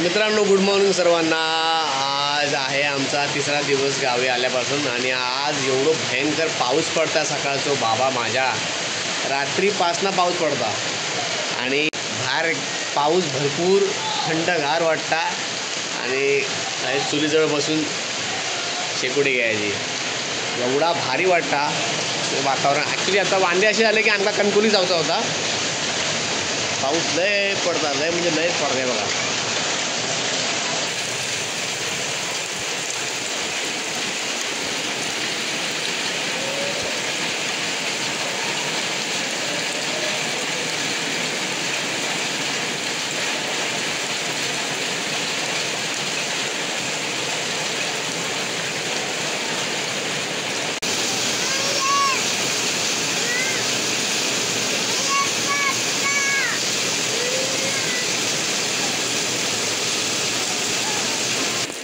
मित्रांनो, good morning सर्वांना. आज आहे आमचा तिसरा दिवस गावी आल्यापासून आणि आज एवढं भयंकर पाऊस पडता सकाळचो बाबा माझ्या. रात्रीपासनं पाऊस पडता आणि बाहेर पाऊस भरपूर थंडगार वाटता आणि चुलीजवळ बसून शेकोटी घ्यायची. एवढा भारी वाटता वातावरण. ॲक्च्युली आता वांदे असे झाले की आमका कणकवली जायचा होता. पाऊस लय पडता, लय म्हणजे लयच पडते बघा.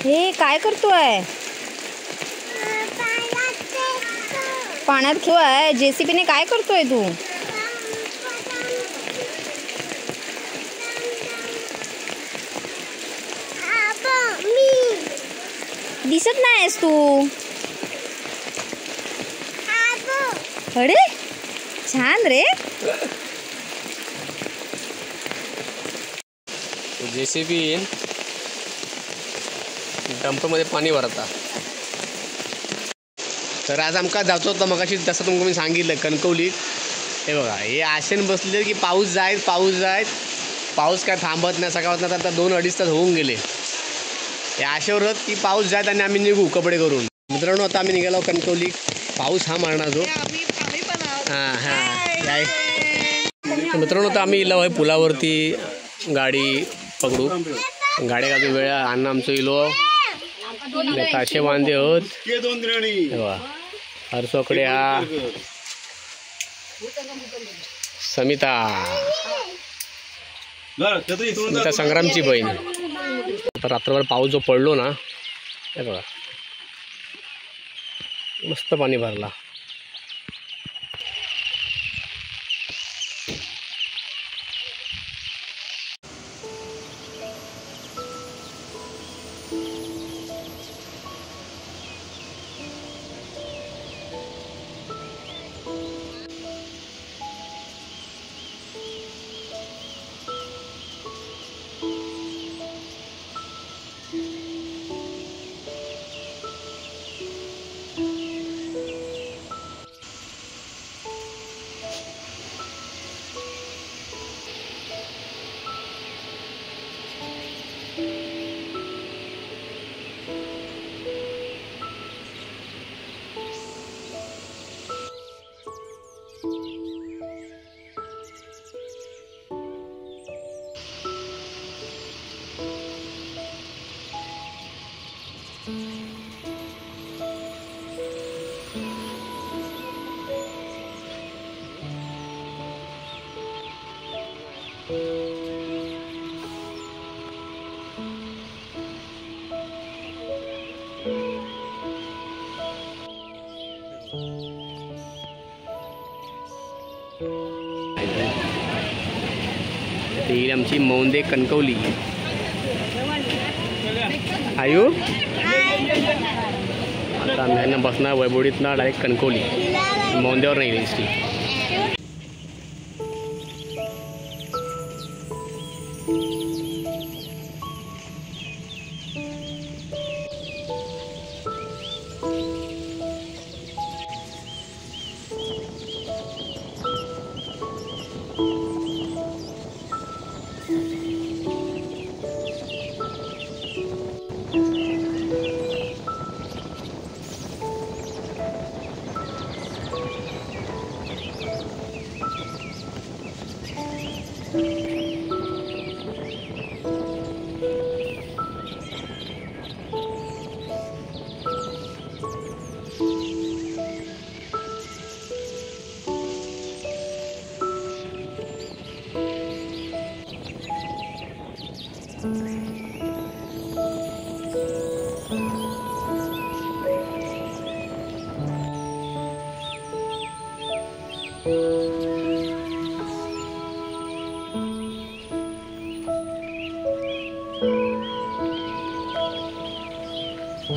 हे काय करतोय? पाण्यात खेळतोय. जेसीबीने काय करतोय तू? दिसत नाहीस तू. अरे छान रे. जेसीबी डंपमध्ये पाणी भरता. तर आज आमका जायचं होतं मगाशी, तसं तुमका मी सांगितलं कणकवलीत. हे बघा, हे आशेन बसले की पाऊस जायत. पाऊस काय थांबत नाही. सकाळपासून आता 2-2.5 तास होऊन गेले. हे आशेवरच की पाऊस जायत आणि आम्ही निघू कपडे करून. मित्रांनो, आता आम्ही निघालो कणकवली. पाऊस हा मारणार जो. मित्रांनो, आता आम्ही इलो आहे पुलावरती गाडी पकडू. गाडी का वेळ अन्न आमचं इलो ताशे वांदे होत. हरसोकडे हा समिता संग्रामची बहीण. आता रात्रभर पाऊस जो पडलो ना, हे बघा मस्त पाणी भरला. ही आमची मौंदे कणकवली. आयु आता आम्ही बसणार वैभवडीतनं डायरेक्ट कणकवली. मौंदेवर नाही एसटी. मी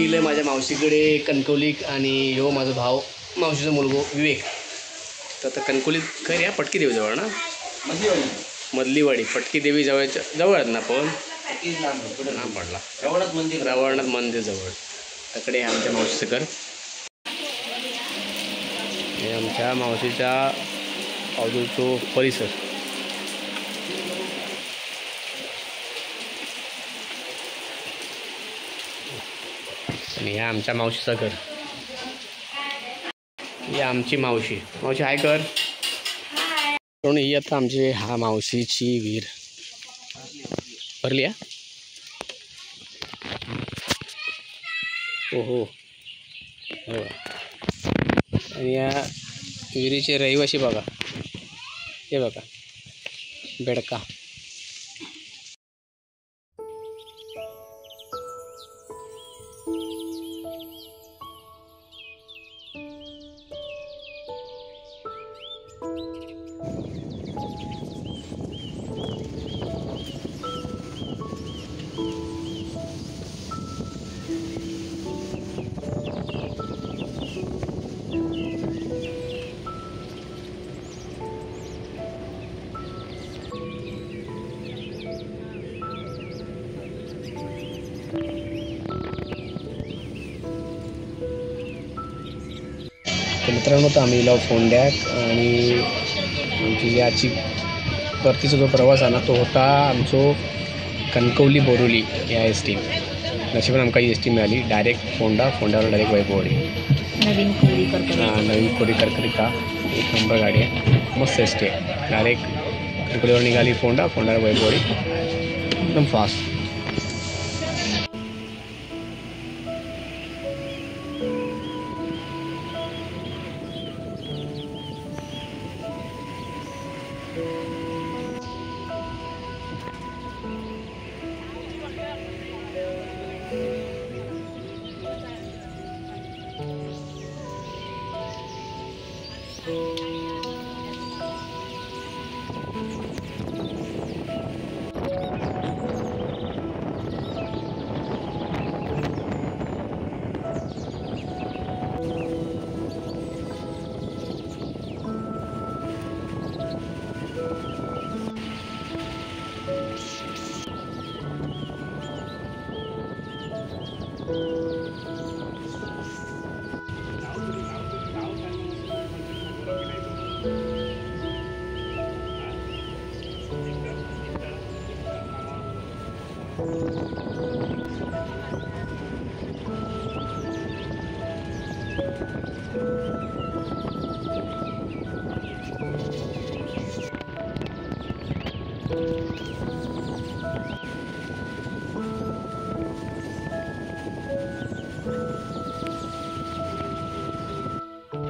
इले माझ्या मावशीकडे कणकवलीत आणि ह्यो माझा भाव मावशीचा मुलगो विवेक. तर आता कणकवलीत खरी आहे पटकी देवी जवळ ना, मधलीवाडी पटकी देवी जवळच्या जवळ ना, पण नाम पडला रवळनाथ मंदिर जवळ तकडे आहे आमच्या मावशीचं घर. हे आमच्या मावशीच्या अवधूतचो परिसर. आणि ह्या आमच्या मावशीचं घर. ही आमची मावशी. मावशी हाय कर. पण ही आता आमची हा मावशीची विहीर भरली आहे. ओहो हो. आणि या विहिरीचे रहिवाशी बघा, हे बघा बेडका. तर मित्रांनो, तर आम्ही इला फोंड्याक आणि आमची याची परतीचा जो प्रवास आहे ना तो होता आमचो कणकवली बोरिवली या एस टी. नशिबान आमकां ही एस टी मिळाली डायरेक्ट फोंड्यावर डायरेक्ट वैभववाडी. नवीन खोडी करकरिता एक नंबर गाडी आहे, मस्त एस टी आहे. डायरेक्ट कणकवलीवर निघाली फोंड्यावर वैभववाडी, एकदम फास्ट.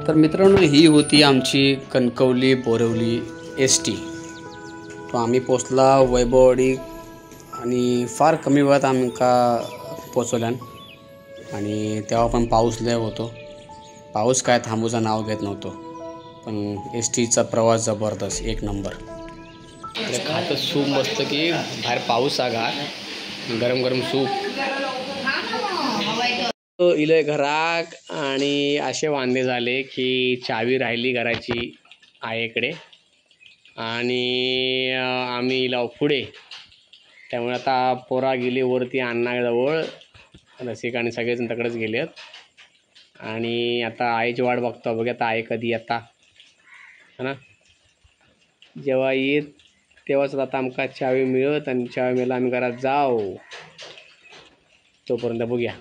तर मित्रांनो, ही होती आमची कणकवली बोरिवली एस टी. तो आम्ही पोचला वैभववाडी आणि फार कमी वेळात आमका पोचवल्यान. आणि तेव्हा पण पाऊस लय होतो. पाऊस काय थांबूचं नाव घेत नव्हतो, पण एस टीचा प्रवास जबरदस्त एक नंबर. खातं सूप मस्त की बाहेर पाऊस घात गरम गरम सूप इले घराक. आणि असे वांदे झाले की चावी राहिली घराची आईकडे आणि आम्ही इला पुढे. त्यामुळे आता पोरा गेली वरती अण्णाजवळ, रसिक आणि सगळेजण तकडेच गेलेत. आणि आता आईची वाट बघतो, बघा आता आई कधी येता है ना. जेव्हा येत तेव्हाच आता आमका चावी मिळत आणि चावी मिळाला आम्ही घरात जाऊ. तोपर्यंत बघूया.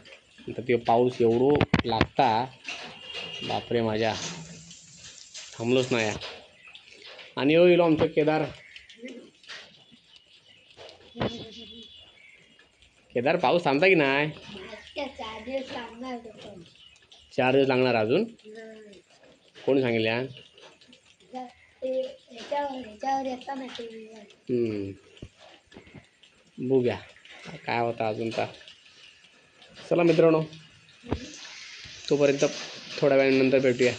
तर ते पाऊस एवढो लागता, बापरे माझ्या थांबलोच नाही. आणि येऊ आमचं केदार केदार पाऊस थांबता की नाही? 4 दिवस लागणार अजून. कोण सांगितल्या? बघूया काय होतं अजून तर. चला मित्रांनो, तोपर्यंत थोड्या वेळानंतर भेटूया.